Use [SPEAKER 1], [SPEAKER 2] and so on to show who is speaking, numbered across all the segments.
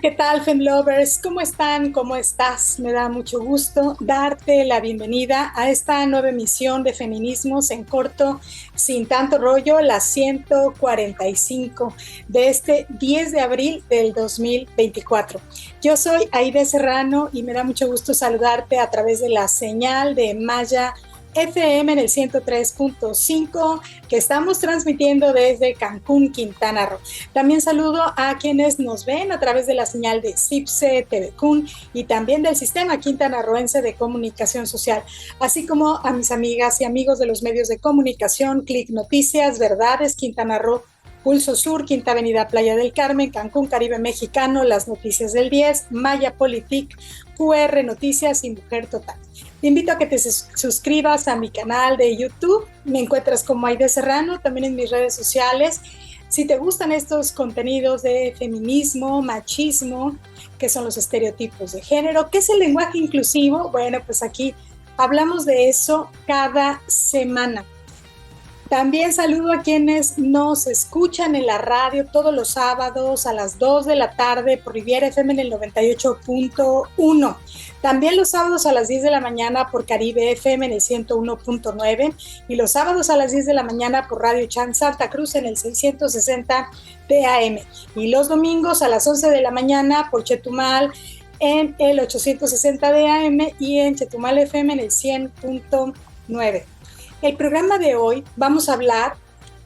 [SPEAKER 1] ¿Qué tal, Femlovers? ¿Cómo están? ¿Cómo estás? Me da mucho gusto darte la bienvenida a esta nueva emisión de Feminismos en Corto, sin tanto rollo, la 145 de este 10 de abril del 2024. Yo soy Aide Serrano y me da mucho gusto saludarte a través de la señal de Maya FM en el 103.5 que estamos transmitiendo desde Cancún, Quintana Roo. También saludo a quienes nos ven a través de la señal de CIPSE, TVCUN y también del Sistema Quintanarroense de Comunicación Social, así como a mis amigas y amigos de los medios de comunicación, Click Noticias, Verdades, Quintana Roo, Pulso Sur, Quinta Avenida Playa del Carmen, Cancún, Caribe Mexicano, Las Noticias del 10, Maya Politic, QR Noticias y Mujer Total. Te invito a que te suscribas a mi canal de YouTube. Me encuentras como Aide Serrano, también en mis redes sociales. Si te gustan estos contenidos de feminismo, machismo, que son los estereotipos de género, ¿qué es el lenguaje inclusivo? Bueno, pues aquí hablamos de eso cada semana. También saludo a quienes nos escuchan en la radio todos los sábados a las 2 de la tarde por Riviera FM en el 98.1. También los sábados a las 10 de la mañana por Caribe FM en el 101.9 y los sábados a las 10 de la mañana por Radio Chan Santa Cruz en el 660 de AM. Y los domingos a las 11 de la mañana por Chetumal en el 860 de AM y en Chetumal FM en el 100.9. El programa de hoy vamos a hablar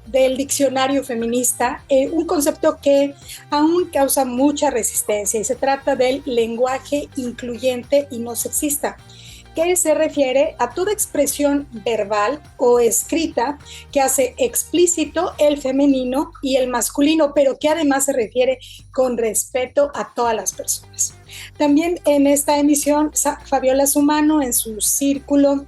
[SPEAKER 1] del diccionario feminista, un concepto que aún causa mucha resistencia, y se trata del lenguaje incluyente y no sexista, que se refiere a toda expresión verbal o escrita que hace explícito el femenino y el masculino, pero que además se refiere con respeto a todas las personas. También en esta emisión, Fabiola Sumano, en su círculo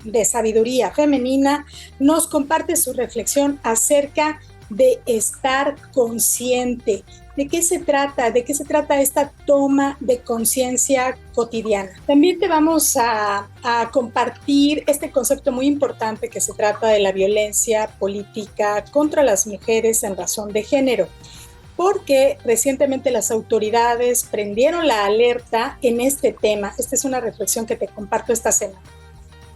[SPEAKER 1] de sabiduría femenina, nos comparte su reflexión acerca de estar consciente. ¿De qué se trata? ¿De qué se trata esta toma de conciencia cotidiana? También te vamos a compartir este concepto muy importante que se trata de la violencia política contra las mujeres en razón de género, porque recientemente las autoridades prendieron la alerta en este tema. Esta es una reflexión que te comparto esta semana.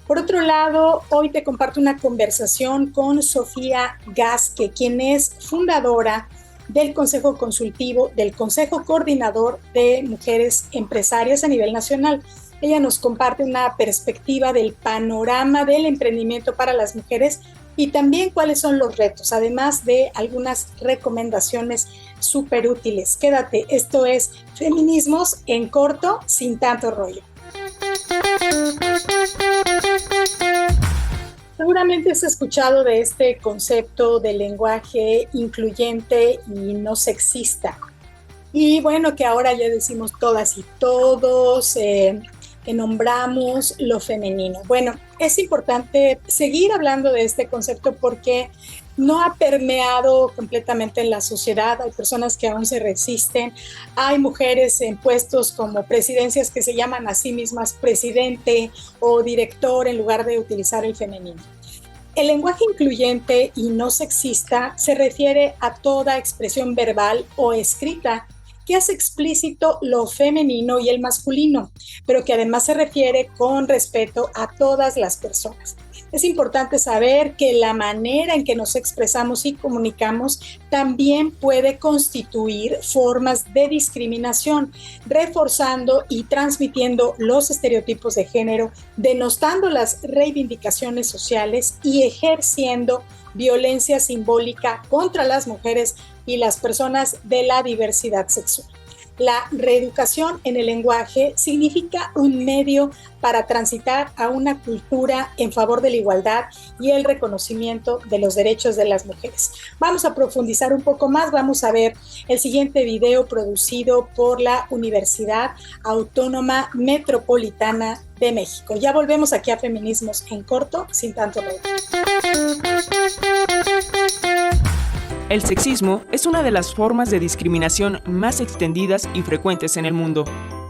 [SPEAKER 1] Por otro lado, hoy te comparto una conversación con Sofía Gasque, quien es fundadora del Consejo Consultivo, del Consejo Coordinador de Mujeres Empresarias a nivel nacional. Ella nos comparte una perspectiva del panorama del emprendimiento para las mujeres y también cuáles son los retos, además de algunas recomendaciones súper útiles. Quédate, esto es Feminismos en Corto, sin tanto rollo. Seguramente has escuchado de este concepto de lenguaje incluyente y no sexista. Y bueno, que ahora ya decimos todas y todos, que nombramos lo femenino. Bueno, es importante seguir hablando de este concepto porque no ha permeado completamente en la sociedad. Hay personas que aún se resisten. Hay mujeres en puestos como presidencias que se llaman a sí mismas presidente o director en lugar de utilizar el femenino. El lenguaje incluyente y no sexista se refiere a toda expresión verbal o escrita que hace explícito lo femenino y el masculino, pero que además se refiere con respeto a todas las personas. Es importante saber que la manera en que nos expresamos y comunicamos también puede constituir formas de discriminación, reforzando y transmitiendo los estereotipos de género, denostando las reivindicaciones sociales y ejerciendo violencia simbólica contra las mujeres y las personas de la diversidad sexual. La reeducación en el lenguaje significa un medio para transitar a una cultura en favor de la igualdad y el reconocimiento de los derechos de las mujeres. Vamos a profundizar un poco más, vamos a ver el siguiente video producido por la Universidad Autónoma Metropolitana de México. Ya volvemos aquí a Feminismos en Corto, sin tanto rollo.
[SPEAKER 2] El sexismo es una de las formas de discriminación más extendidas y frecuentes en el mundo.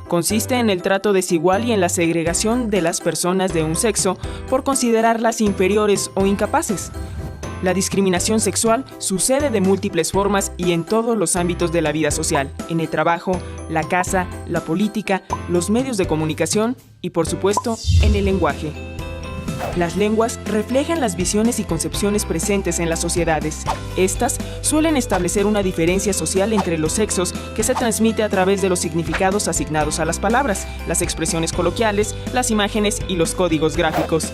[SPEAKER 2] Consiste en el trato desigual y en la segregación de las personas de un sexo por considerarlas inferiores o incapaces. La discriminación sexual sucede de múltiples formas y en todos los ámbitos de la vida social, en el trabajo, la casa, la política, los medios de comunicación y, por supuesto, en el lenguaje. Las lenguas reflejan las visiones y concepciones presentes en las sociedades. Estas suelen establecer una diferencia social entre los sexos que se transmite a través de los significados asignados a las palabras, las expresiones coloquiales, las imágenes y los códigos gráficos.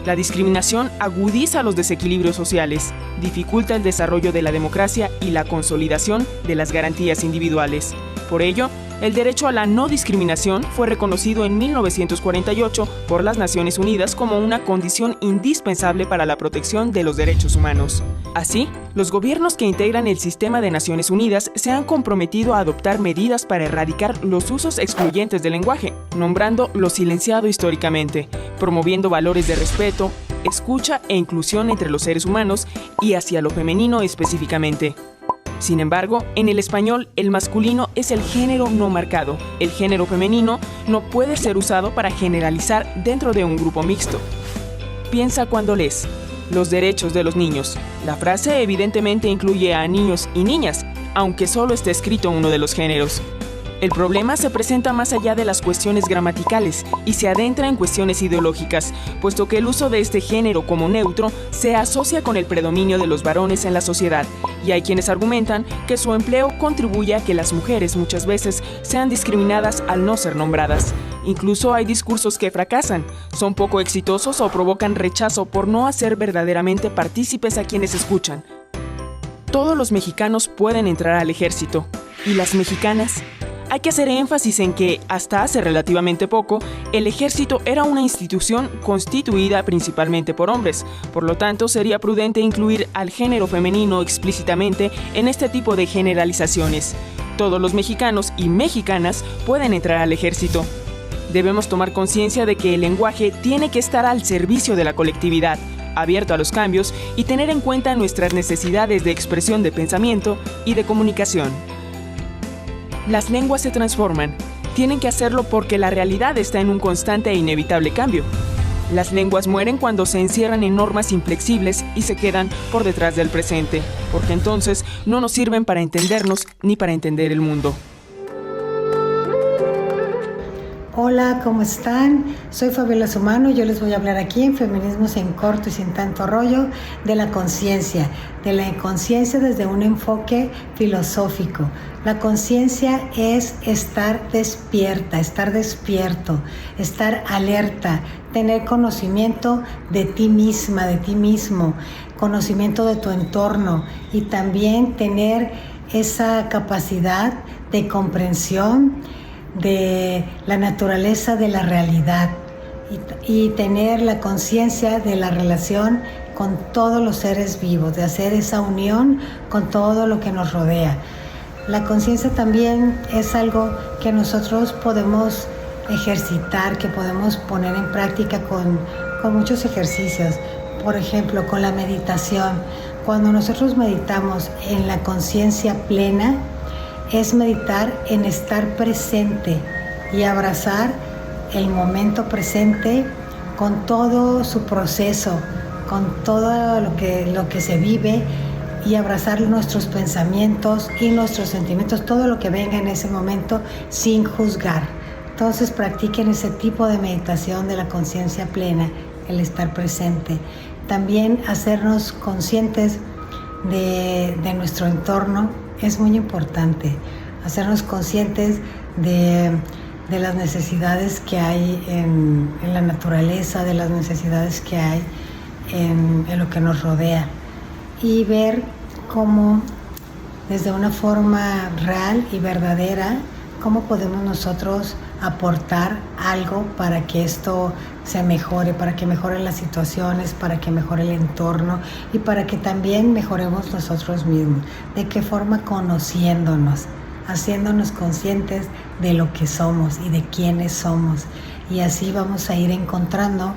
[SPEAKER 2] La discriminación agudiza los desequilibrios sociales, dificulta el desarrollo de la democracia y la consolidación de las garantías individuales. Por ello, el derecho a la no discriminación fue reconocido en 1948 por las Naciones Unidas como una condición indispensable para la protección de los derechos humanos. Así, los gobiernos que integran el sistema de Naciones Unidas se han comprometido a adoptar medidas para erradicar los usos excluyentes del lenguaje, nombrando lo silenciado históricamente, promoviendo valores de respeto, escucha e inclusión entre los seres humanos y hacia lo femenino específicamente. Sin embargo, en el español, el masculino es el género no marcado. El género femenino no puede ser usado para generalizar dentro de un grupo mixto. Piensa cuando lees. Los derechos de los niños. La frase evidentemente incluye a niños y niñas, aunque solo esté escrito uno de los géneros. El problema se presenta más allá de las cuestiones gramaticales y se adentra en cuestiones ideológicas, puesto que el uso de este género como neutro se asocia con el predominio de los varones en la sociedad, y hay quienes argumentan que su empleo contribuye a que las mujeres muchas veces sean discriminadas al no ser nombradas. Incluso hay discursos que fracasan, son poco exitosos o provocan rechazo por no hacer verdaderamente partícipes a quienes escuchan. Todos los mexicanos pueden entrar al ejército, ¿y las mexicanas? Hay que hacer énfasis en que, hasta hace relativamente poco, el ejército era una institución constituida principalmente por hombres. Por lo tanto, sería prudente incluir al género femenino explícitamente en este tipo de generalizaciones. Todos los mexicanos y mexicanas pueden entrar al ejército. Debemos tomar conciencia de que el lenguaje tiene que estar al servicio de la colectividad, abierto a los cambios y tener en cuenta nuestras necesidades de expresión de pensamiento y de comunicación. Las lenguas se transforman. Tienen que hacerlo porque la realidad está en un constante e inevitable cambio. Las lenguas mueren cuando se encierran en normas inflexibles y se quedan por detrás del presente, porque entonces no nos sirven para entendernos ni para entender el mundo.
[SPEAKER 3] Hola, ¿cómo están? Soy Fabiola Sumano y yo les voy a hablar aquí en Feminismos en Corto y Sin Tanto Rollo de la conciencia desde un enfoque filosófico. La conciencia es estar despierta, estar despierto, estar alerta, tener conocimiento de ti misma, de ti mismo, conocimiento de tu entorno y también tener esa capacidad de comprensión de la naturaleza de la realidad y tener la conciencia de la relación con todos los seres vivos, de hacer esa unión con todo lo que nos rodea. La conciencia también es algo que nosotros podemos ejercitar, que podemos poner en práctica con muchos ejercicios. Por ejemplo, con la meditación. Cuando nosotros meditamos en la conciencia plena, es meditar en estar presente y abrazar el momento presente con todo su proceso, con todo lo que se vive y abrazar nuestros pensamientos y nuestros sentimientos, todo lo que venga en ese momento sin juzgar. Entonces practiquen ese tipo de meditación de la conciencia plena, el estar presente. También hacernos conscientes de nuestro entorno es muy importante, hacernos conscientes de las necesidades que hay en la naturaleza, de las necesidades que hay en lo que nos rodea y ver cómo desde una forma real y verdadera, cómo podemos nosotros aportar algo para que esto se mejore, para que mejoren las situaciones, para que mejore el entorno y para que también mejoremos nosotros mismos. ¿De qué forma? Conociéndonos, haciéndonos conscientes de lo que somos y de quiénes somos. Y así vamos a ir encontrando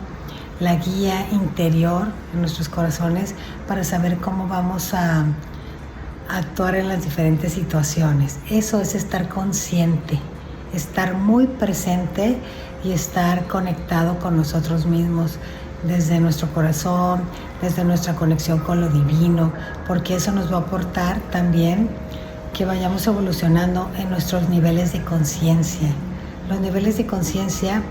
[SPEAKER 3] la guía interior en nuestros corazones para saber cómo vamos a actuar en las diferentes situaciones. Eso es estar consciente, estar muy presente y estar conectado con nosotros mismos. desde nuestro corazón, desde nuestra conexión con lo divino, porque eso nos va a aportar también que vayamos evolucionando en nuestros niveles de conciencia. Los niveles de conciencia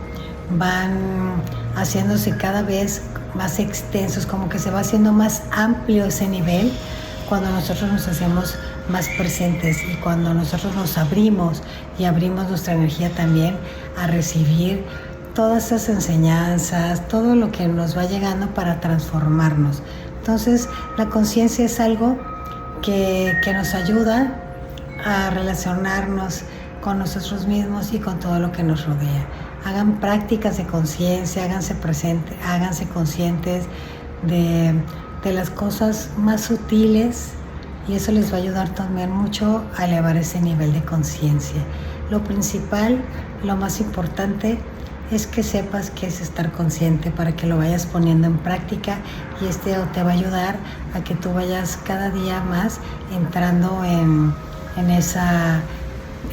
[SPEAKER 3] van haciéndose cada vez más extensos, como que se va haciendo más amplio ese nivel cuando nosotros nos hacemos más presentes y cuando nosotros nos abrimos y abrimos nuestra energía también a recibir todas esas enseñanzas, todo lo que nos va llegando para transformarnos. Entonces, la conciencia es algo que nos ayuda a relacionarnos con nosotros mismos y con todo lo que nos rodea. Hagan prácticas de conciencia, háganse presentes, háganse conscientes de las cosas más sutiles y eso les va a ayudar también mucho a elevar ese nivel de conciencia. Lo principal, lo más importante es que sepas qué es estar consciente para que lo vayas poniendo en práctica y te va a ayudar a que tú vayas cada día más entrando en esa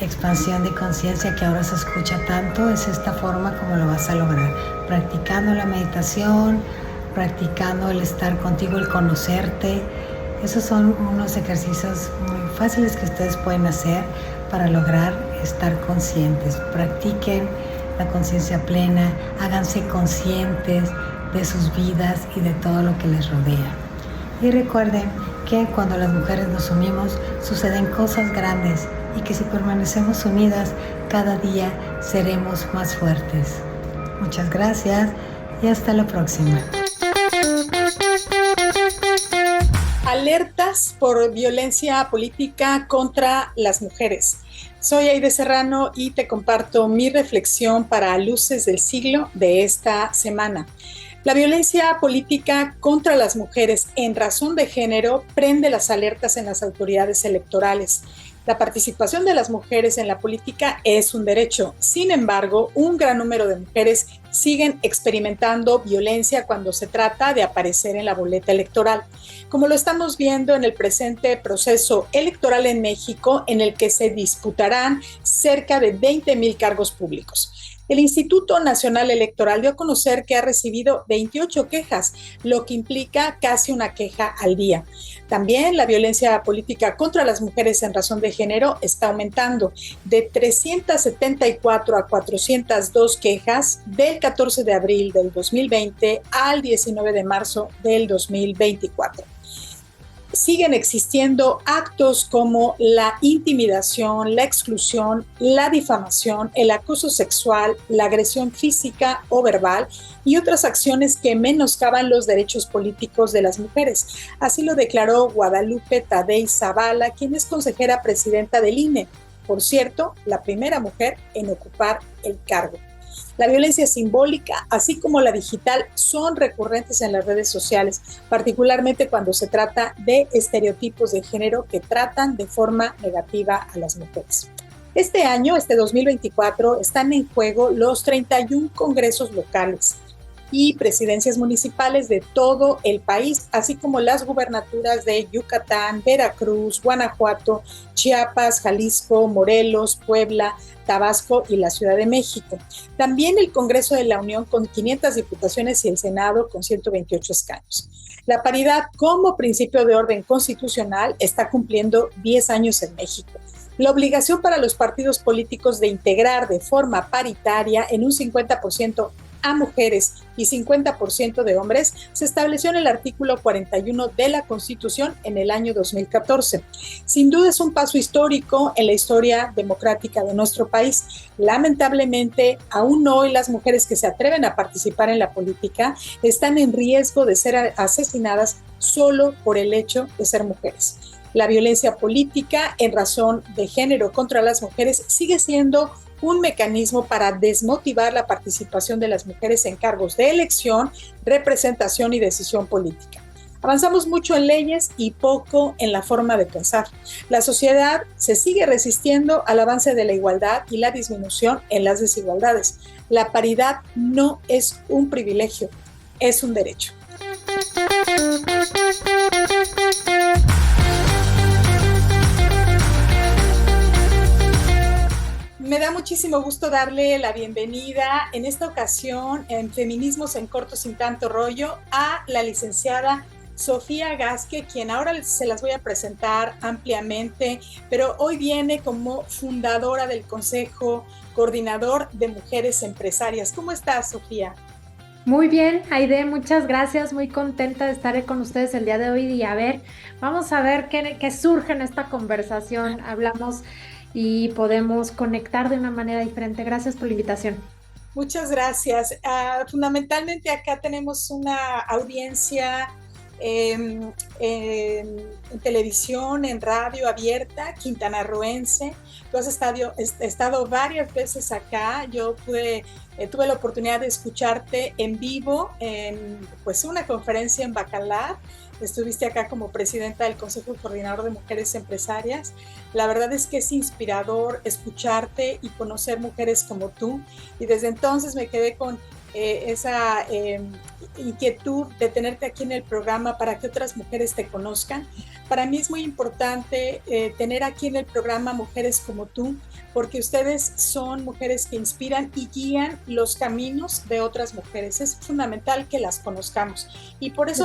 [SPEAKER 3] expansión de conciencia que ahora se escucha tanto. Es esta forma como lo vas a lograr, practicando la meditación, practicando el estar contigo, el conocerte. Esos son unos ejercicios muy fáciles que ustedes pueden hacer para lograr estar conscientes. Practiquen la conciencia plena, háganse conscientes de sus vidas y de todo lo que les rodea. Y recuerden que cuando las mujeres nos unimos suceden cosas grandes y que si permanecemos unidas cada día seremos más fuertes. Muchas gracias y hasta la próxima.
[SPEAKER 1] Alertas por violencia política contra las mujeres. Soy Aide Serrano y te comparto mi reflexión para Luces del Siglo de esta semana. La violencia política contra las mujeres en razón de género prende las alertas en las autoridades electorales. La participación de las mujeres en la política es un derecho. Sin embargo, un gran número de mujeres siguen experimentando violencia cuando se trata de aparecer en la boleta electoral, como lo estamos viendo en el presente proceso electoral en México, en el que se disputarán cerca de 20,000 cargos públicos. El Instituto Nacional Electoral dio a conocer que ha recibido 28 quejas, lo que implica casi una queja al día. También la violencia política contra las mujeres en razón de género está aumentando, de 374 a 402 quejas del 14 de abril del 2020 al 19 de marzo del 2024. Siguen existiendo actos como la intimidación, la exclusión, la difamación, el acoso sexual, la agresión física o verbal y otras acciones que menoscaban los derechos políticos de las mujeres. Así lo declaró Guadalupe Tadei Zavala, quien es consejera presidenta del INE. Por cierto, la primera mujer en ocupar el cargo. La violencia simbólica, así como la digital, son recurrentes en las redes sociales, particularmente cuando se trata de estereotipos de género que tratan de forma negativa a las mujeres. Este año, 2024, están en juego los 31 congresos locales y presidencias municipales de todo el país, así como las gubernaturas de Yucatán, Veracruz, Guanajuato, Chiapas, Jalisco, Morelos, Puebla, Tabasco y la Ciudad de México. También el Congreso de la Unión con 500 diputaciones y el Senado con 128 escaños. La paridad como principio de orden constitucional está cumpliendo 10 años en México. La obligación para los partidos políticos de integrar de forma paritaria en un 50% a mujeres y 50% de hombres se estableció en el artículo 41 de la Constitución en el año 2014. Sin duda es un paso histórico en la historia democrática de nuestro país. Lamentablemente, aún hoy las mujeres que se atreven a participar en la política están en riesgo de ser asesinadas solo por el hecho de ser mujeres. La violencia política en razón de género contra las mujeres sigue siendo un mecanismo para desmotivar la participación de las mujeres en cargos de elección, representación y decisión política. Avanzamos mucho en leyes y poco en la forma de pensar. La sociedad se sigue resistiendo al avance de la igualdad y la disminución en las desigualdades. La paridad no es un privilegio, es un derecho. Me da mucha muchísimo gusto darle la bienvenida en esta ocasión en Feminismos en Corto Sin Tanto Rollo a la licenciada Sofía Gasque, quien ahora se las voy a presentar ampliamente, pero hoy viene como fundadora del Consejo Coordinador de Mujeres Empresarias. ¿Cómo estás, Sofía?
[SPEAKER 4] Muy bien, Aide, muchas gracias, muy contenta de estar con ustedes el día de hoy y vamos a ver qué surge en esta conversación, hablamos y podemos conectar de una manera diferente. Gracias por la invitación.
[SPEAKER 1] Muchas gracias. Fundamentalmente acá tenemos una audiencia en televisión, en radio abierta, quintanarroense. Tú has estado varias veces acá. Yo tuve la oportunidad de escucharte en vivo en pues, una conferencia en Bacalar. Estuviste acá como presidenta del Consejo Coordinador de Mujeres Empresarias. La verdad es que es inspirador escucharte y conocer mujeres como tú. Y desde entonces me quedé con esa inquietud de tenerte aquí en el programa para que otras mujeres te conozcan. Para mí es muy importante tener aquí en el programa mujeres como tú, porque ustedes son mujeres que inspiran y guían los caminos de otras mujeres. Es fundamental que las conozcamos. Y por eso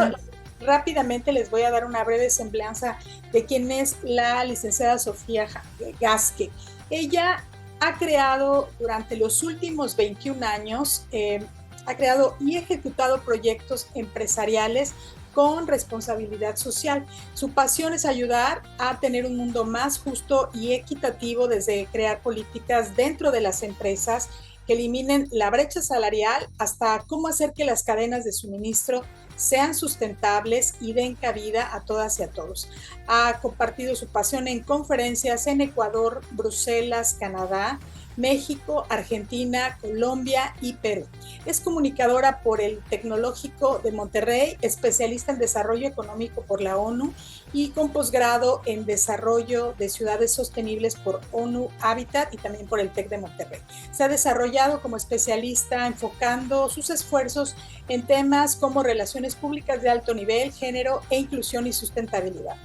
[SPEAKER 1] rápidamente les voy a dar una breve semblanza de quién es la licenciada Sofía Gasque. Ella ha creado durante los últimos 21 años, ha creado y ejecutado proyectos empresariales con responsabilidad social. Su pasión es ayudar a tener un mundo más justo y equitativo, desde crear políticas dentro de las empresas que eliminen la brecha salarial hasta cómo hacer que las cadenas de suministro sean sustentables y den cabida a todas y a todos. Ha compartido su pasión en conferencias en Ecuador, Bruselas, Canadá, México, Argentina, Colombia y Perú. Es comunicadora por el Tecnológico de Monterrey, especialista en desarrollo económico por la ONU y con posgrado en desarrollo de ciudades sostenibles por ONU Habitat y también por el TEC de Monterrey. Se ha desarrollado como especialista enfocando sus esfuerzos en temas como relaciones públicas de alto nivel, género e inclusión y sustentabilidad.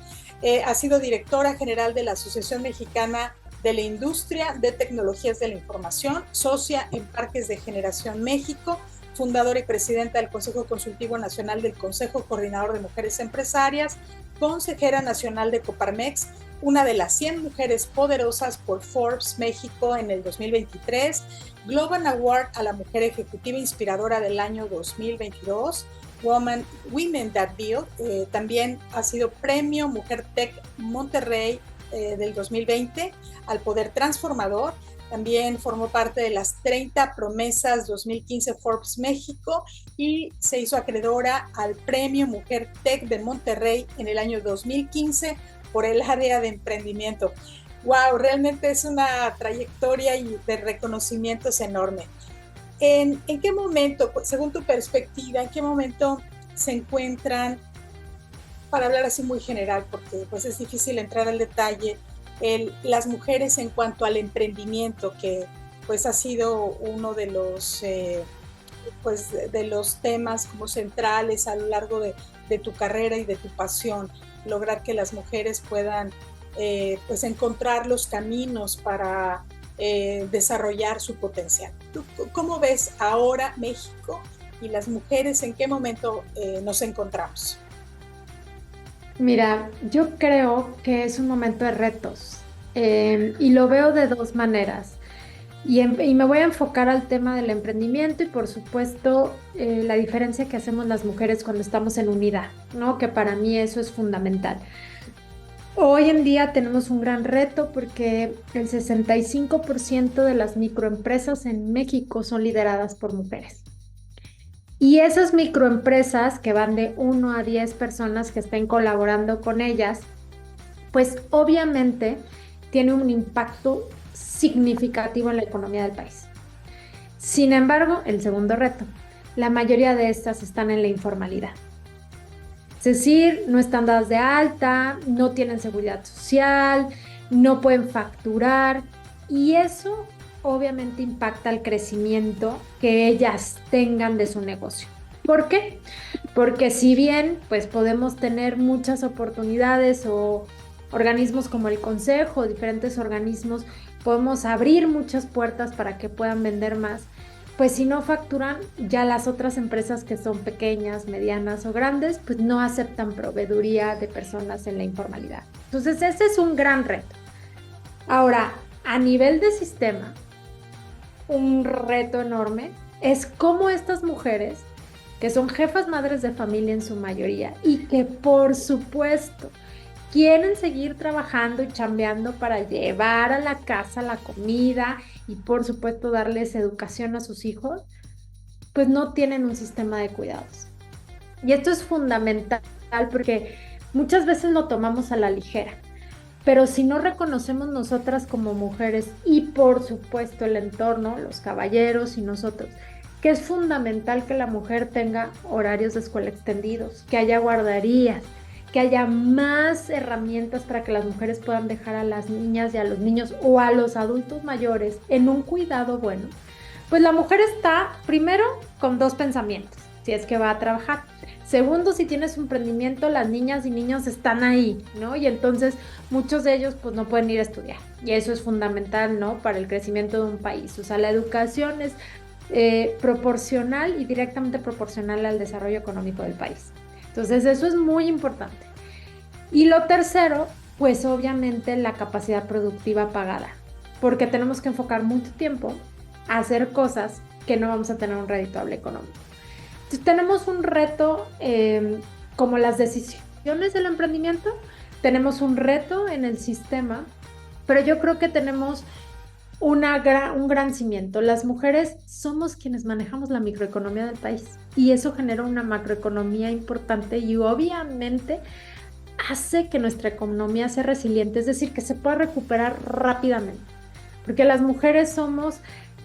[SPEAKER 1] Ha sido directora general de la Asociación Mexicana de la Industria de Tecnologías de la Información, socia en Parques de Generación México, fundadora y presidenta del Consejo Consultivo Nacional del Consejo Coordinador de Mujeres Empresarias, consejera nacional de Coparmex, una de las 100 mujeres poderosas por Forbes México en el 2023, Global Award a la Mujer Ejecutiva Inspiradora del año 2022, Women That Build, también ha sido Premio Mujer Tech Monterrey del 2020 al Poder Transformador. También formó parte de las 30 Promesas 2015 Forbes México y se hizo acreedora al Premio Mujer Tech de Monterrey en el año 2015 por el área de emprendimiento. ¡Wow! Realmente es una trayectoria y de reconocimientos enorme. ¿En qué momento, según tu perspectiva, en qué momento se encuentran, para hablar así muy general, porque pues es difícil entrar al detalle, las mujeres en cuanto al emprendimiento, que pues ha sido uno de los, de los temas como centrales a lo largo de tu carrera y de tu pasión, lograr que las mujeres puedan pues encontrar los caminos para desarrollar su potencial? ¿Tú cómo ves ahora México y las mujeres, en qué momento nos encontramos?
[SPEAKER 4] Mira, yo creo que es un momento de retos y lo veo de dos maneras. Y me voy a enfocar al tema del emprendimiento y por supuesto la diferencia que hacemos las mujeres cuando estamos en unidad, ¿no? Que para mí eso es fundamental. Hoy en día tenemos un gran reto porque el 65% de las microempresas en México son lideradas por mujeres. Y esas microempresas que van de 1 a 10 personas que estén colaborando con ellas, pues obviamente tiene un impacto significativo en la economía del país. Sin embargo, el segundo reto, la mayoría de estas están en la informalidad. Es decir, no están dadas de alta, no tienen seguridad social, no pueden facturar y eso obviamente impacta el crecimiento que ellas tengan de su negocio. ¿Por qué? Porque si bien pues podemos tener muchas oportunidades o organismos como el Consejo, diferentes organismos podemos abrir muchas puertas para que puedan vender más. Pues si no facturan, ya las otras empresas que son pequeñas, medianas o grandes, pues no aceptan proveeduría de personas en la informalidad. Entonces, ese es un gran reto. Ahora, a nivel de sistema, un reto enorme es cómo estas mujeres, que son jefas madres de familia en su mayoría y que por supuesto quieren seguir trabajando y chambeando para llevar a la casa la comida y por supuesto darles educación a sus hijos, pues no tienen un sistema de cuidados. Y esto es fundamental porque muchas veces lo tomamos a la ligera, pero si no reconocemos nosotras como mujeres y por supuesto el entorno, los caballeros y nosotros, que es fundamental que la mujer tenga horarios de escuela extendidos, que haya guarderías, que haya más herramientas para que las mujeres puedan dejar a las niñas y a los niños o a los adultos mayores en un cuidado bueno, pues la mujer está primero con dos pensamientos, si es que va a trabajar. Segundo, si tienes un emprendimiento, las niñas y niños están ahí, ¿no? Y entonces muchos de ellos pues no pueden ir a estudiar. Y eso es fundamental, ¿no? Para el crecimiento de un país. O sea, la educación es proporcional y directamente proporcional al desarrollo económico del país. Entonces eso es muy importante. Y lo tercero, pues obviamente la capacidad productiva pagada, porque tenemos que enfocar mucho tiempo a hacer cosas que no vamos a tener un redituable económico. Entonces tenemos un reto como las decisiones del emprendimiento, tenemos un reto en el sistema, pero yo creo que tenemos un gran cimiento. Las mujeres somos quienes manejamos la microeconomía del país y eso genera una macroeconomía importante y obviamente hace que nuestra economía sea resiliente, es decir, que se pueda recuperar rápidamente, porque las mujeres somos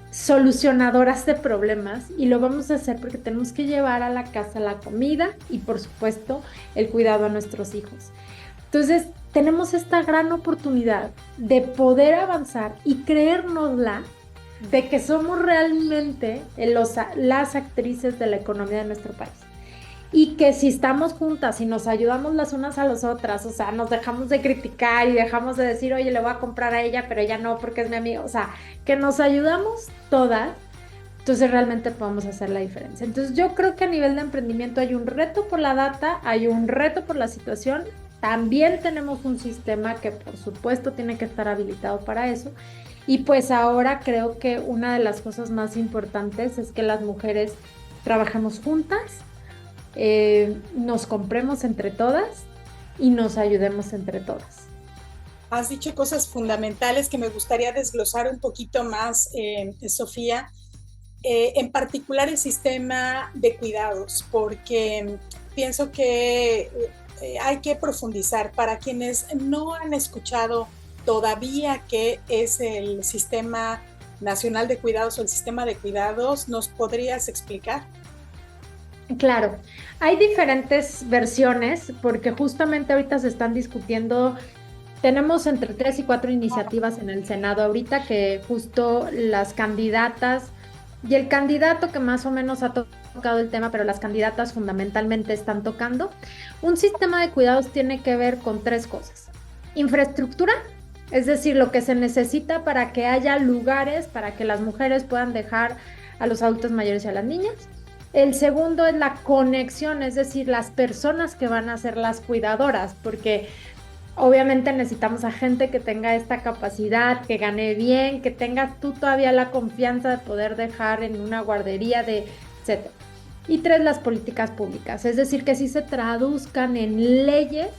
[SPEAKER 4] solucionadoras de problemas y lo vamos a hacer porque tenemos que llevar a la casa la comida y por supuesto el cuidado a nuestros hijos. Entonces tenemos esta gran oportunidad de poder avanzar y creérnosla de que somos realmente las actrices de la economía de nuestro país. Y que si estamos juntas y nos ayudamos las unas a las otras, o sea, nos dejamos de criticar y dejamos de decir, oye, le voy a comprar a ella, pero ella no porque es mi amiga, o sea, que nos ayudamos todas, entonces realmente podemos hacer la diferencia. Entonces yo creo que a nivel de emprendimiento hay un reto por la data, hay un reto por la situación, también tenemos un sistema que por supuesto tiene que estar habilitado para eso, y pues ahora creo que una de las cosas más importantes es que las mujeres trabajemos juntas, nos compremos entre todas y nos ayudemos entre todas.
[SPEAKER 1] Has dicho cosas fundamentales que me gustaría desglosar un poquito más, Sofía, en particular el sistema de cuidados, porque pienso que hay que profundizar. Para quienes no han escuchado todavía qué es el Sistema Nacional de Cuidados o el Sistema de Cuidados, ¿nos podrías explicar?
[SPEAKER 4] Claro, hay diferentes versiones porque justamente ahorita se están discutiendo, tenemos entre 3 y 4 iniciativas en el Senado ahorita que justo las candidatas y el candidato que más o menos ha tocado el tema, pero las candidatas fundamentalmente están tocando. Un sistema de cuidados tiene que ver con 3 cosas. Infraestructura, es decir, lo que se necesita para que haya lugares para que las mujeres puedan dejar a los adultos mayores y a las niñas. El segundo es la conexión, es decir, las personas que van a ser las cuidadoras, porque obviamente necesitamos a gente que tenga esta capacidad, que gane bien, que tengas tú todavía la confianza de poder dejar en una guardería, etc. Y 3, las políticas públicas, es decir, que sí se traduzcan en leyes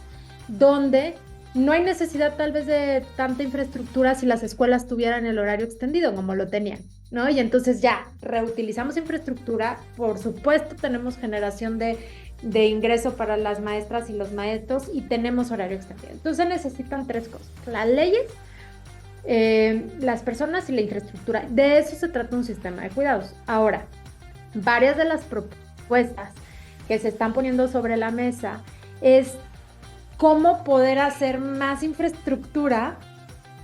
[SPEAKER 4] donde no hay necesidad tal vez de tanta infraestructura si las escuelas tuvieran el horario extendido como lo tenían, ¿no? Y entonces ya reutilizamos infraestructura, por supuesto tenemos generación de ingreso para las maestras y los maestros y tenemos horario extendido. Entonces necesitan 3 cosas, las leyes, las personas y la infraestructura. De eso se trata un sistema de cuidados. Ahora, varias de las propuestas que se están poniendo sobre la mesa es cómo poder hacer más infraestructura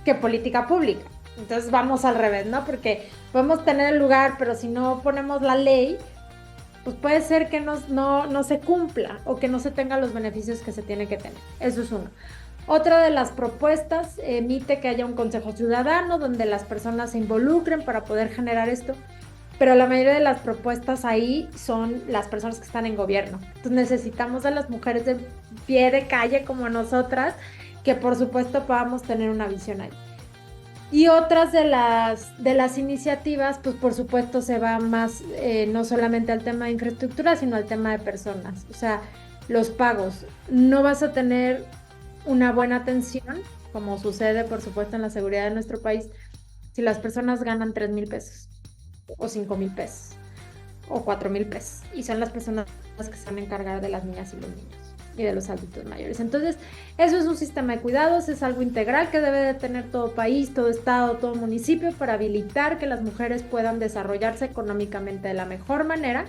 [SPEAKER 4] que política pública. Entonces vamos al revés, ¿no? Porque podemos tener el lugar, pero si no ponemos la ley, pues puede ser que no se cumpla o que no se tengan los beneficios que se tiene que tener. Eso es uno. Otra de las propuestas emite que haya un consejo ciudadano donde las personas se involucren para poder generar esto, pero la mayoría de las propuestas ahí son las personas que están en gobierno. Entonces necesitamos a las mujeres de pie de calle como nosotras, que por supuesto podamos tener una visión ahí. Y otras de las iniciativas, pues por supuesto se va más, no solamente al tema de infraestructura, sino al tema de personas. O sea, los pagos. No vas a tener una buena atención, como sucede por supuesto en la seguridad de nuestro país, si las personas ganan 3,000 pesos, o 5,000 pesos, o 4,000 pesos. Y son las personas que se van a encargar de las niñas y los niños y de los adultos mayores. Entonces, eso es un sistema de cuidados, es algo integral que debe de tener todo país, todo estado, todo municipio para habilitar que las mujeres puedan desarrollarse económicamente de la mejor manera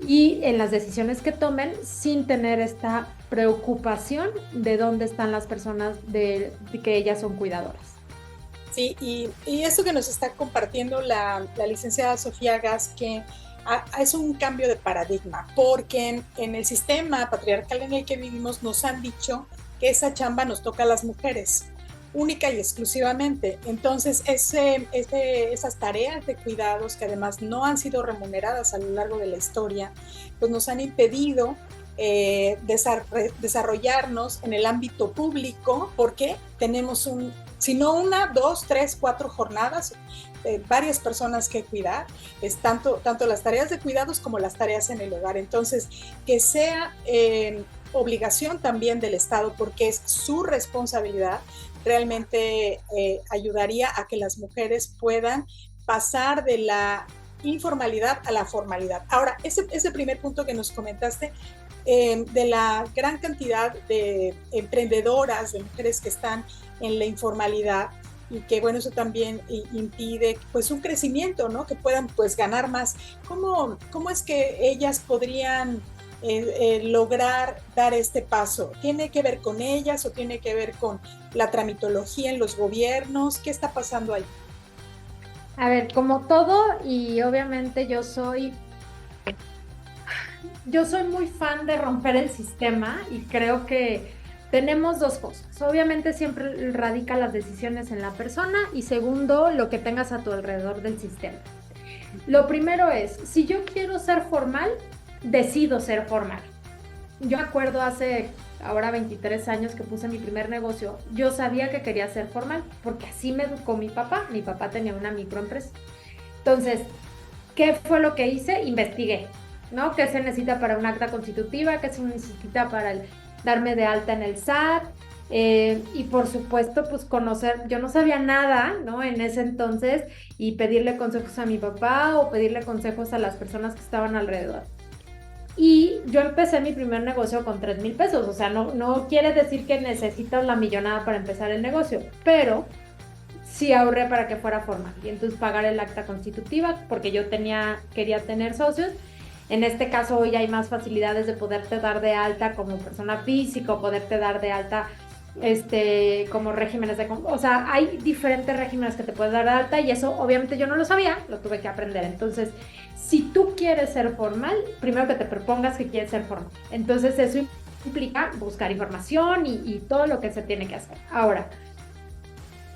[SPEAKER 4] y en las decisiones que tomen sin tener esta preocupación de dónde están las personas de que ellas son cuidadoras.
[SPEAKER 1] Sí, y eso que nos está compartiendo la licenciada Sofía Gasque es un cambio de paradigma, porque en el sistema patriarcal en el que vivimos nos han dicho que esa chamba nos toca a las mujeres, única y exclusivamente. Entonces, esas tareas de cuidados que además no han sido remuneradas a lo largo de la historia, pues nos han impedido desarrollarnos en el ámbito público, porque tenemos si no una, dos, tres, cuatro jornadas, varias personas que cuidar, es tanto las tareas de cuidados como las tareas en el hogar. Entonces, que sea obligación también del Estado, porque es su responsabilidad, realmente ayudaría a que las mujeres puedan pasar de la informalidad a la formalidad. Ahora, ese primer punto que nos comentaste, de la gran cantidad de emprendedoras, de mujeres que están en la informalidad, y que bueno, eso también impide pues un crecimiento, ¿no? Que puedan pues ganar más. ¿Cómo es que ellas podrían lograr dar este paso? ¿Tiene que ver con ellas o tiene que ver con la tramitología en los gobiernos? ¿Qué está pasando ahí?
[SPEAKER 4] A ver, como todo, y obviamente yo soy muy fan de romper el sistema y creo que tenemos dos cosas. Obviamente siempre radica las decisiones en la persona y segundo, lo que tengas a tu alrededor del sistema. Lo primero es, si yo quiero ser formal, decido ser formal. Yo me acuerdo hace ahora 23 años que puse mi primer negocio, yo sabía que quería ser formal porque así me educó mi papá. Mi papá tenía una microempresa. Entonces, ¿qué fue lo que hice? Investigué, ¿no? ¿Qué se necesita para un acta constitutiva? ¿Qué se necesita para darme de alta en el SAT? Y por supuesto, pues conocer, yo no sabía nada, ¿no? En ese entonces, y pedirle consejos a mi papá o pedirle consejos a las personas que estaban alrededor. Y yo empecé mi primer negocio con 3,000 pesos, o sea, no quiere decir que necesitas la millonada para empezar el negocio, pero sí ahorré para que fuera formal y entonces pagar el acta constitutiva porque yo quería tener socios. En este caso hoy hay más facilidades de poderte dar de alta como persona física o poderte dar de alta como regímenes o sea, hay diferentes regímenes que te puedes dar de alta y eso obviamente yo no lo sabía, lo tuve que aprender. Entonces, si tú quieres ser formal, primero que te propongas que quieres ser formal. Entonces, eso implica buscar información y todo lo que se tiene que hacer. Ahora,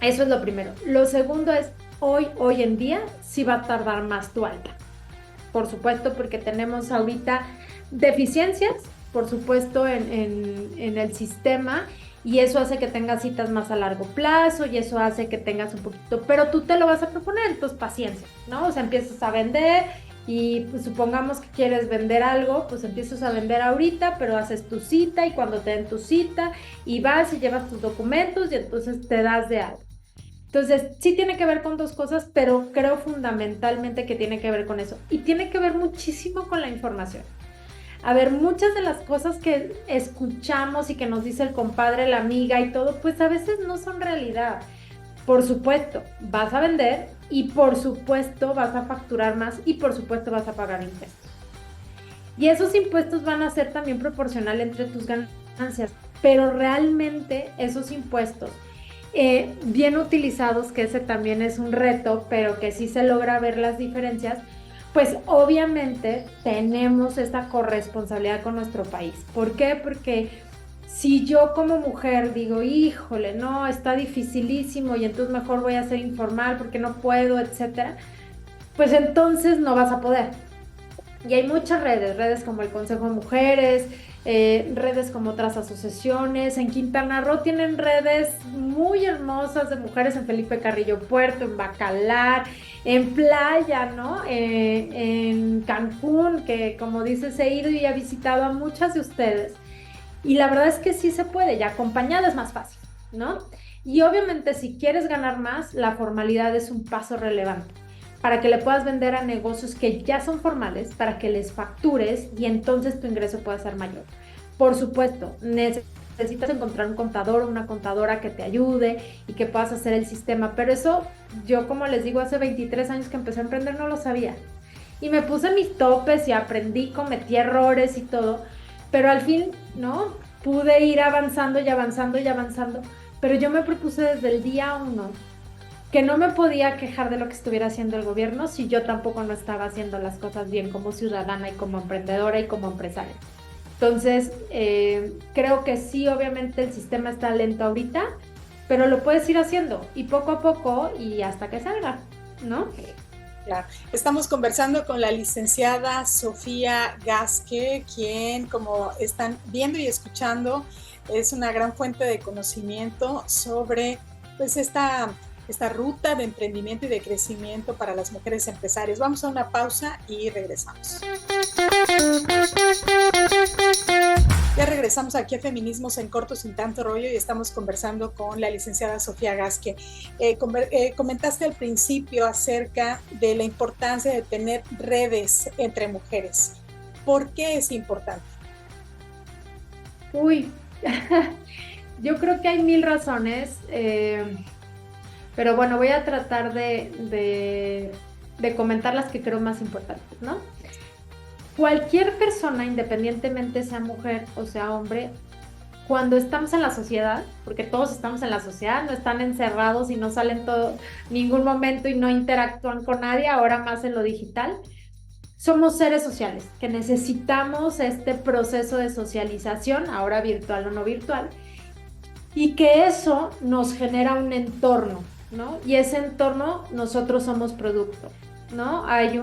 [SPEAKER 4] eso es lo primero. Lo segundo es, hoy en día, sí va a tardar más tu alta. Por supuesto, porque tenemos ahorita deficiencias, por supuesto, en el sistema, y eso hace que tengas citas más a largo plazo, y eso hace que tengas un poquito, pero tú te lo vas a proponer, entonces paciencia, ¿no? O sea, empiezas a vender, y pues supongamos que quieres vender algo, pues empiezas a vender ahorita, pero haces tu cita, y cuando te den tu cita, y vas y llevas tus documentos, y entonces te das de algo. Entonces, sí tiene que ver con dos cosas, pero creo fundamentalmente que tiene que ver con eso. Y tiene que ver muchísimo con la información. A ver, muchas de las cosas que escuchamos y que nos dice el compadre, la amiga y todo, pues a veces no son realidad. Por supuesto, vas a vender y por supuesto vas a facturar más y por supuesto vas a pagar impuestos. Y esos impuestos van a ser también proporcional entre tus ganancias, pero realmente esos impuestos bien utilizados, que ese también es un reto, pero que sí se logra ver las diferencias, pues obviamente tenemos esta corresponsabilidad con nuestro país. ¿Por qué? Porque Si yo como mujer digo, híjole, no, está dificilísimo y entonces mejor voy a ser informal porque no puedo, etcétera, pues entonces no vas a poder. Y hay muchas redes, redes como el Consejo de Mujeres, redes como otras asociaciones. En Quintana Roo tienen redes muy hermosas de mujeres en Felipe Carrillo Puerto, en Bacalar, en Playa, ¿no? En Cancún, que como dices, he ido y he visitado a muchas de ustedes. Y la verdad es que sí se puede, y acompañada es más fácil, ¿no? Y obviamente si quieres ganar más, la formalidad es un paso relevante para que le puedas vender a negocios que ya son formales, para que les factures y entonces tu ingreso pueda ser mayor. Por supuesto, necesitas encontrar un contador o una contadora que te ayude y que puedas hacer el sistema, pero eso yo, como les digo, hace 23 años que empecé a emprender no lo sabía. Y me puse mis topes y aprendí, cometí errores y todo, pero al fin, ¿no? Pude ir avanzando y avanzando y avanzando, pero yo me propuse desde el día 1 que no me podía quejar de lo que estuviera haciendo el gobierno si yo tampoco no estaba haciendo las cosas bien como ciudadana y como emprendedora y como empresaria. Entonces, creo que sí, obviamente el sistema está lento ahorita, pero lo puedes ir haciendo y poco a poco y hasta que salga, ¿no?
[SPEAKER 1] Claro. Estamos conversando con la licenciada Sofía Gasque, quien, como están viendo y escuchando, es una gran fuente de conocimiento sobre pues esta ruta de emprendimiento y de crecimiento para las mujeres empresarias. Vamos a una pausa y regresamos. Ya regresamos aquí a Feminismos en Corto sin tanto rollo y estamos conversando con la licenciada Sofía Gasque. Comentaste al principio acerca de la importancia de tener redes entre mujeres. ¿Por qué es importante?
[SPEAKER 4] Uy, yo creo que hay 1000 razones, pero bueno, voy a tratar de comentar las que creo más importantes, ¿no? Cualquier persona, independientemente sea mujer o sea hombre, cuando estamos en la sociedad, porque todos estamos en la sociedad, no están encerrados y no salen ningún momento y no interactúan con nadie, ahora más en lo digital, somos seres sociales, que necesitamos este proceso de socialización, ahora virtual o no virtual, y que eso nos genera un entorno, ¿no? Y ese entorno nosotros somos producto, ¿no? Hay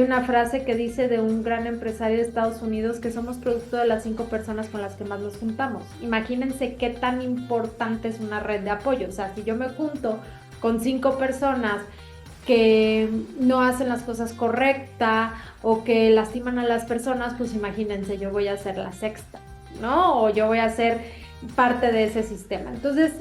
[SPEAKER 4] una frase que dice de un gran empresario de Estados Unidos que somos producto de las 5 personas con las que más nos juntamos. Imagínense qué tan importante es una red de apoyo. O sea, si yo me junto con 5 personas que no hacen las cosas correctas o que lastiman a las personas, pues imagínense, yo voy a ser la sexta, ¿no? O yo voy a ser parte de ese sistema. Entonces,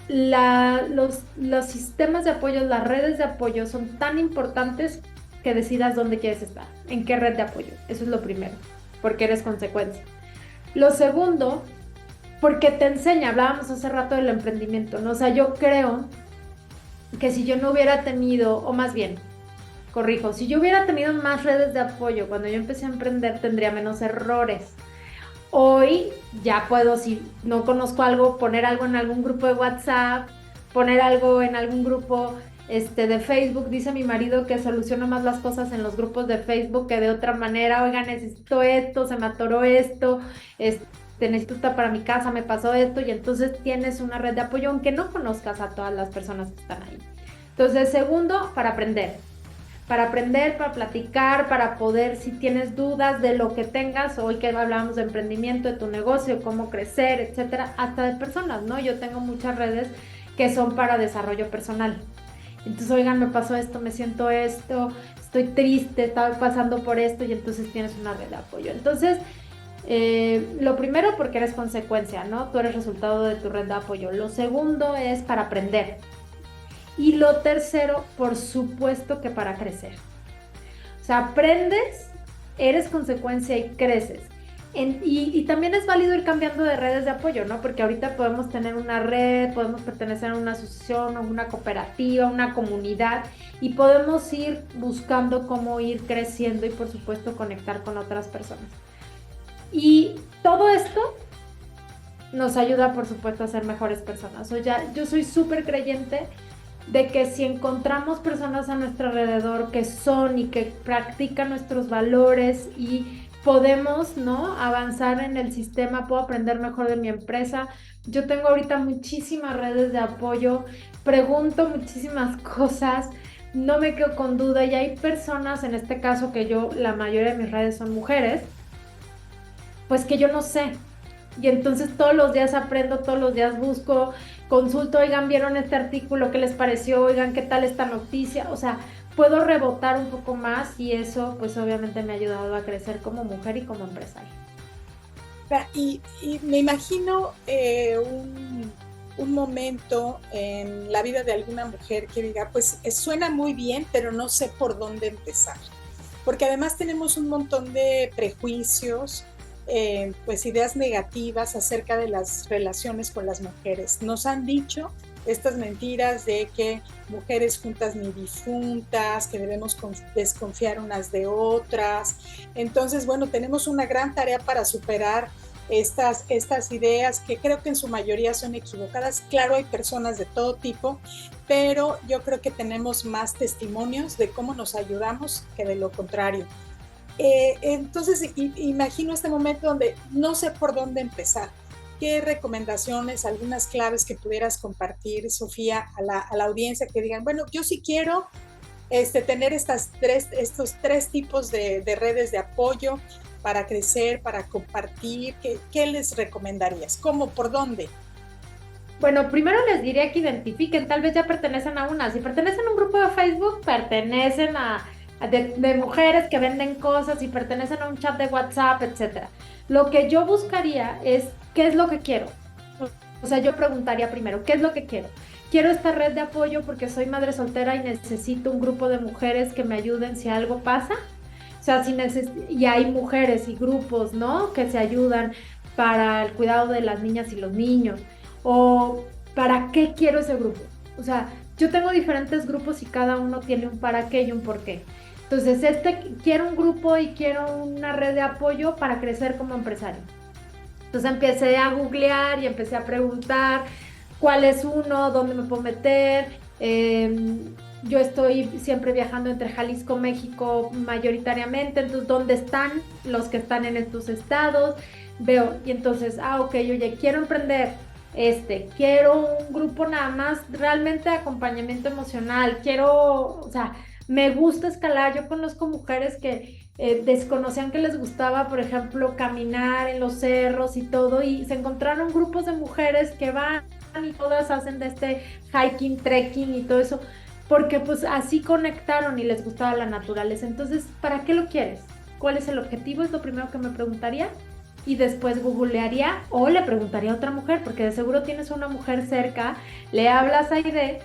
[SPEAKER 4] los sistemas de apoyo, las redes de apoyo son tan importantes que decidas dónde quieres estar, en qué red de apoyo. Eso es lo primero, porque eres consecuencia. Lo segundo, porque te enseña, hablábamos hace rato del emprendimiento, ¿no? O sea, yo creo que si yo no hubiera tenido, o más bien, corrijo, si yo hubiera tenido más redes de apoyo cuando yo empecé a emprender, tendría menos errores. Hoy ya puedo, si no conozco algo, poner algo en algún grupo de WhatsApp, poner algo en algún grupo de Facebook. Dice mi marido que soluciona más las cosas en los grupos de Facebook que de otra manera. Oiga, necesito esto, se me atoró esto, necesito estar para mi casa, me pasó esto, y entonces tienes una red de apoyo aunque no conozcas a todas las personas que están ahí. Entonces, segundo, para aprender, para platicar, para poder, si tienes dudas de lo que tengas, hoy que hablamos de emprendimiento, de tu negocio, cómo crecer, etcétera, hasta de personas, ¿no? Yo tengo muchas redes que son para desarrollo personal. Entonces, oigan, me pasó esto, me siento esto, estoy triste, estaba pasando por esto, y entonces tienes una red de apoyo. Entonces, lo primero, porque eres consecuencia, ¿no? Tú eres resultado de tu red de apoyo. Lo segundo es para aprender. Y lo tercero, por supuesto que para crecer. O sea, aprendes, eres consecuencia y creces. Y también es válido ir cambiando de redes de apoyo, ¿no? Porque ahorita podemos tener una red, podemos pertenecer a una asociación o una cooperativa, una comunidad, y podemos ir buscando cómo ir creciendo y, por supuesto, conectar con otras personas. Y todo esto nos ayuda, por supuesto, a ser mejores personas. O sea, yo soy súper creyente de que si encontramos personas a nuestro alrededor que son y que practican nuestros valores y podemos, ¿no? Avanzar en el sistema, puedo aprender mejor de mi empresa. Yo tengo ahorita muchísimas redes de apoyo, pregunto muchísimas cosas, no me quedo con duda y hay personas, en este caso que yo, la mayoría de mis redes son mujeres, pues que yo no sé. Y entonces todos los días aprendo, todos los días busco, consulto, oigan, ¿vieron este artículo? ¿Qué les pareció? Oigan, ¿qué tal esta noticia? O sea, puedo rebotar un poco más y eso pues obviamente me ha ayudado a crecer como mujer y como empresaria.
[SPEAKER 1] Y me imagino un momento en la vida de alguna mujer que diga, pues suena muy bien, pero no sé por dónde empezar. Porque además tenemos un montón de prejuicios, pues ideas negativas acerca de las relaciones con las mujeres. Nos han dicho estas mentiras de que mujeres juntas ni difuntas, que debemos desconfiar unas de otras. Entonces, bueno, tenemos una gran tarea para superar estas ideas que creo que en su mayoría son equivocadas. Claro, hay personas de todo tipo, pero yo creo que tenemos más testimonios de cómo nos ayudamos que de lo contrario. Entonces, imagino este momento donde no sé por dónde empezar. ¿Qué recomendaciones, algunas claves que pudieras compartir, Sofía, a la audiencia que digan, bueno, yo sí quiero tener estos tres tipos de redes de apoyo para crecer, para compartir? ¿Qué les recomendarías? ¿Cómo? ¿Por dónde?
[SPEAKER 4] Bueno, primero les diría que identifiquen, tal vez ya pertenecen a una. Si pertenecen a un grupo de Facebook, pertenecen de mujeres que venden cosas y pertenecen a un chat de WhatsApp, etcétera. Lo que yo buscaría es, ¿qué es lo que quiero? O sea, yo preguntaría primero, ¿qué es lo que quiero? Quiero esta red de apoyo porque soy madre soltera y necesito un grupo de mujeres que me ayuden si algo pasa. O sea, y hay mujeres y grupos, ¿no? Que se ayudan para el cuidado de las niñas y los niños. O ¿para qué quiero ese grupo? O sea, yo tengo diferentes grupos y cada uno tiene un para qué y un por qué. Entonces, quiero un grupo y quiero una red de apoyo para crecer como empresario. Entonces empecé a googlear y empecé a preguntar cuál es uno, dónde me puedo meter. Yo estoy siempre viajando entre Jalisco, México mayoritariamente, entonces ¿dónde están los que están en estos estados? Veo, y entonces, ok, oye, quiero emprender, quiero un grupo nada más realmente de acompañamiento emocional, o sea, me gusta escalar. Yo conozco mujeres que desconocían que les gustaba, por ejemplo, caminar en los cerros y todo, y se encontraron grupos de mujeres que van y todas hacen de hiking, trekking y todo eso, porque pues así conectaron y les gustaba la naturaleza. Entonces, ¿para qué lo quieres? ¿Cuál es el objetivo? Es lo primero que me preguntaría. Y después googlearía o le preguntaría a otra mujer, porque de seguro tienes una mujer cerca, le hablas a Aide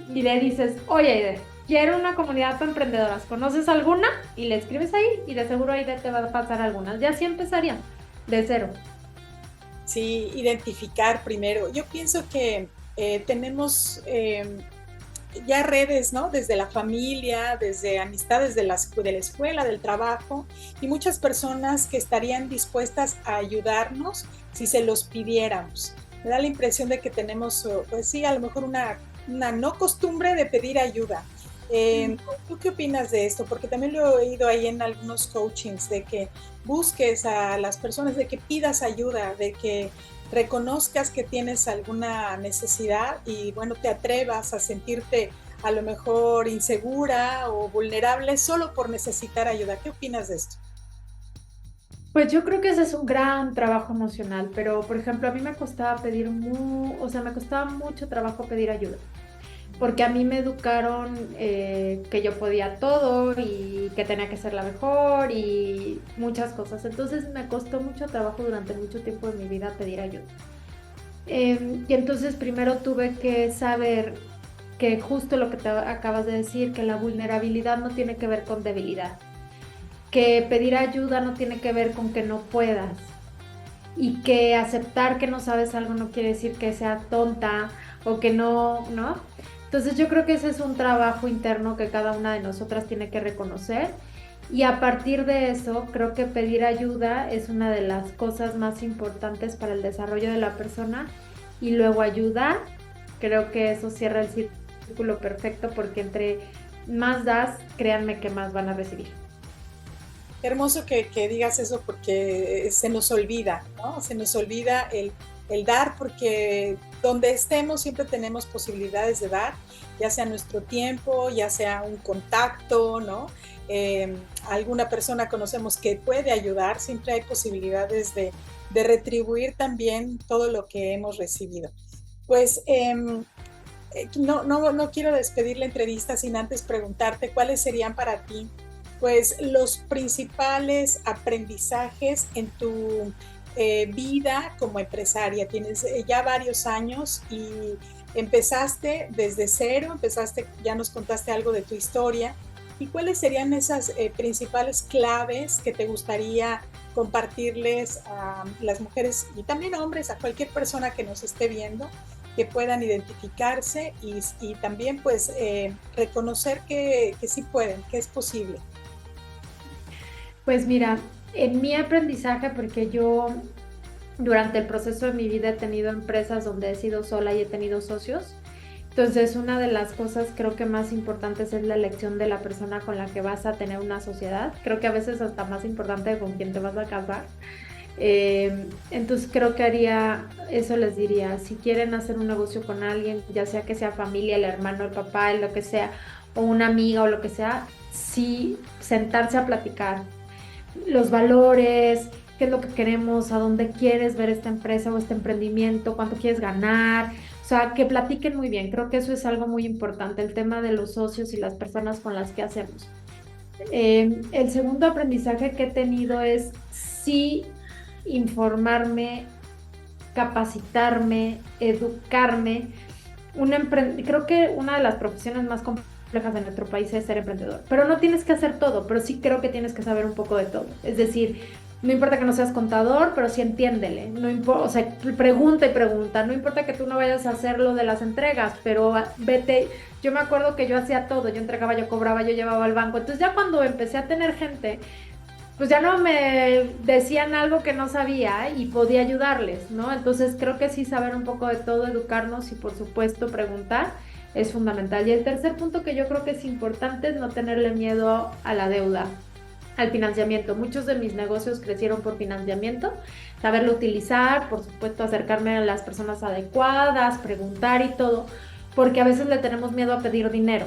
[SPEAKER 4] y le dices, oye Aide, quiero una comunidad para emprendedoras, ¿conoces alguna? Y le escribes ahí y de seguro Aide te va a pasar algunas. Ya así empezaría, de cero.
[SPEAKER 1] Sí, identificar primero. Yo pienso que tenemos ya redes, ¿no? Desde la familia, desde amistades de la escuela, del trabajo, y muchas personas que estarían dispuestas a ayudarnos si se los pidiéramos. Me da la impresión de que tenemos, pues sí, a lo mejor una no costumbre de pedir ayuda. ¿Tú qué opinas de esto? Porque también lo he oído ahí en algunos coachings, de que busques a las personas, de que pidas ayuda, de que reconozcas que tienes alguna necesidad y bueno, te atrevas a sentirte a lo mejor insegura o vulnerable solo por necesitar ayuda. ¿Qué opinas de esto?
[SPEAKER 4] Pues yo creo que ese es un gran trabajo emocional, pero por ejemplo a mí me costaba me costaba mucho trabajo pedir ayuda, porque a mí me educaron que yo podía todo y que tenía que ser la mejor y muchas cosas. Entonces me costó mucho trabajo durante mucho tiempo de mi vida pedir ayuda. Y entonces primero tuve que saber que justo lo que te acabas de decir, que la vulnerabilidad no tiene que ver con debilidad, que pedir ayuda no tiene que ver con que no puedas, y que aceptar que no sabes algo no quiere decir que sea tonta o que no, ¿no? Entonces yo creo que ese es un trabajo interno que cada una de nosotras tiene que reconocer, y a partir de eso creo que pedir ayuda es una de las cosas más importantes para el desarrollo de la persona, y luego ayudar, creo que eso cierra el círculo perfecto, porque entre más das, créanme que más van a recibir.
[SPEAKER 1] Hermoso que digas eso porque se nos olvida, ¿no? Se nos olvida el dar porque donde estemos siempre tenemos posibilidades de dar, ya sea nuestro tiempo, ya sea un contacto, ¿no? Alguna persona conocemos que puede ayudar, siempre hay posibilidades de retribuir también todo lo que hemos recibido. Pues no quiero despedir la entrevista sin antes preguntarte cuáles serían para ti pues los principales aprendizajes en tu vida como empresaria. Tienes ya varios años y empezaste desde cero, ya nos contaste algo de tu historia. ¿Y cuáles serían esas principales claves que te gustaría compartirles a las mujeres y también hombres, a cualquier persona que nos esté viendo, que puedan identificarse y también pues reconocer que sí pueden, que es posible?
[SPEAKER 4] Pues mira, en mi aprendizaje, porque yo durante el proceso de mi vida he tenido empresas donde he sido sola y he tenido socios. Entonces, una de las cosas creo que más importantes es la elección de la persona con la que vas a tener una sociedad. Creo que a veces hasta más importante con quien te vas a casar. Entonces creo que haría, eso les diría, si quieren hacer un negocio con alguien, ya sea que sea familia, el hermano, el papá, lo que sea, o una amiga o lo que sea, sí sentarse a platicar los valores, qué es lo que queremos, a dónde quieres ver esta empresa o este emprendimiento, cuánto quieres ganar, o sea, que platiquen muy bien. Creo que eso es algo muy importante, el tema de los socios y las personas con las que hacemos. El segundo aprendizaje que he tenido es sí informarme, capacitarme, educarme. Creo que una de las profesiones más complejas de nuestro país es ser emprendedor, pero no tienes que hacer todo, pero sí creo que tienes que saber un poco de todo. Es decir, no importa que no seas contador, pero sí entiéndele. No importa, o sea, pregunta y pregunta. No importa que tú no vayas a hacer lo de las entregas, pero vete. Yo me acuerdo que yo hacía todo. Yo entregaba, yo cobraba, yo llevaba al banco. Entonces ya cuando empecé a tener gente, pues ya no me decían algo que no sabía y podía ayudarles, ¿no? Entonces creo que sí saber un poco de todo, educarnos y por supuesto preguntar es fundamental. Y el tercer punto que yo creo que es importante es no tenerle miedo a la deuda, al financiamiento. Muchos de mis negocios crecieron por financiamiento, saberlo utilizar, por supuesto acercarme a las personas adecuadas, preguntar y todo, porque a veces le tenemos miedo a pedir dinero,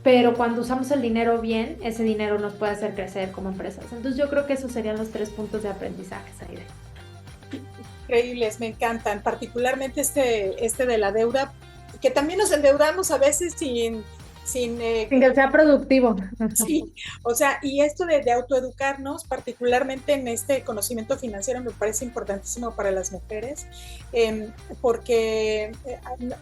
[SPEAKER 4] pero cuando usamos el dinero bien, ese dinero nos puede hacer crecer como empresas. Entonces yo creo que esos serían los 3 puntos de aprendizaje, Zaide.
[SPEAKER 1] Increíbles, me encantan, particularmente este de la deuda, que también nos endeudamos a veces sin
[SPEAKER 4] que sea productivo.
[SPEAKER 1] Sí, o sea, y esto de autoeducarnos, particularmente en este conocimiento financiero, me parece importantísimo para las mujeres, porque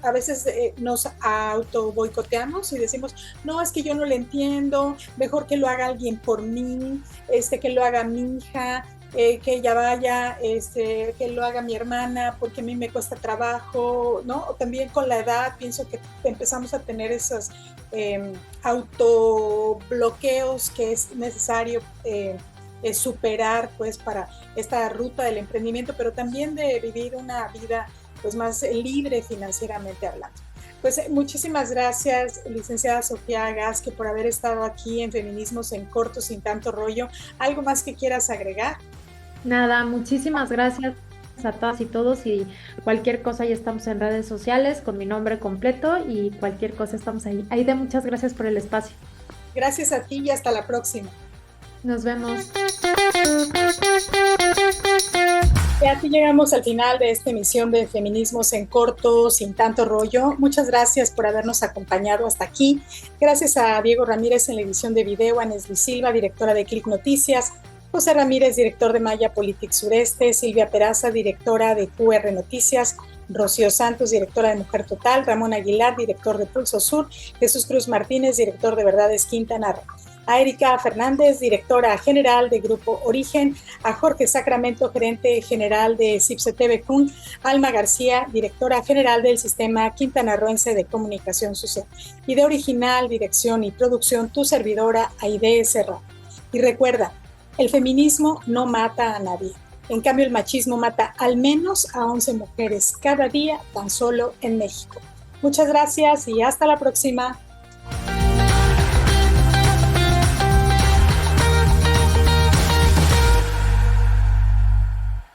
[SPEAKER 1] a veces nos auto boicoteamos y decimos, no, es que yo no le entiendo, mejor que lo haga alguien por mí, que lo haga mi hija, que ella vaya, que lo haga mi hermana, porque a mí me cuesta trabajo, ¿no? También con la edad pienso que empezamos a tener esos autobloqueos que es necesario superar, pues, para esta ruta del emprendimiento, pero también de vivir una vida, pues, más libre financieramente hablando. Pues muchísimas gracias, licenciada Sofía Gasque, por haber estado aquí en Feminismos en Corto, sin tanto rollo. ¿Algo más que quieras agregar?
[SPEAKER 4] Nada, muchísimas gracias a todas y todos y cualquier cosa ya estamos en redes sociales con mi nombre completo y cualquier cosa estamos ahí. Aide, muchas gracias por el espacio.
[SPEAKER 1] Gracias a ti y hasta la próxima.
[SPEAKER 4] Nos vemos.
[SPEAKER 1] Y así llegamos al final de esta emisión de Feminismos en Corto, sin tanto rollo. Muchas gracias por habernos acompañado hasta aquí. Gracias a Diego Ramírez en la edición de video, a Nesli Silva, directora de Click Noticias, José Ramírez, director de Maya Politics Sureste, Silvia Peraza, directora de QR Noticias, Rocío Santos, directora de Mujer Total, Ramón Aguilar, director de Pulso Sur, Jesús Cruz Martínez, director de Verdades Quintana Roo, a Erika Fernández, directora general de Grupo Origen, a Jorge Sacramento, gerente general de CIPSE CUN, Alma García, directora general del Sistema Quintanarroense de Comunicación Social. Idea original, dirección y producción, tu servidora Aide Serra. Y recuerda, el feminismo no mata a nadie. En cambio, el machismo mata al menos a 11 mujeres cada día, tan solo en México. Muchas gracias y hasta la próxima.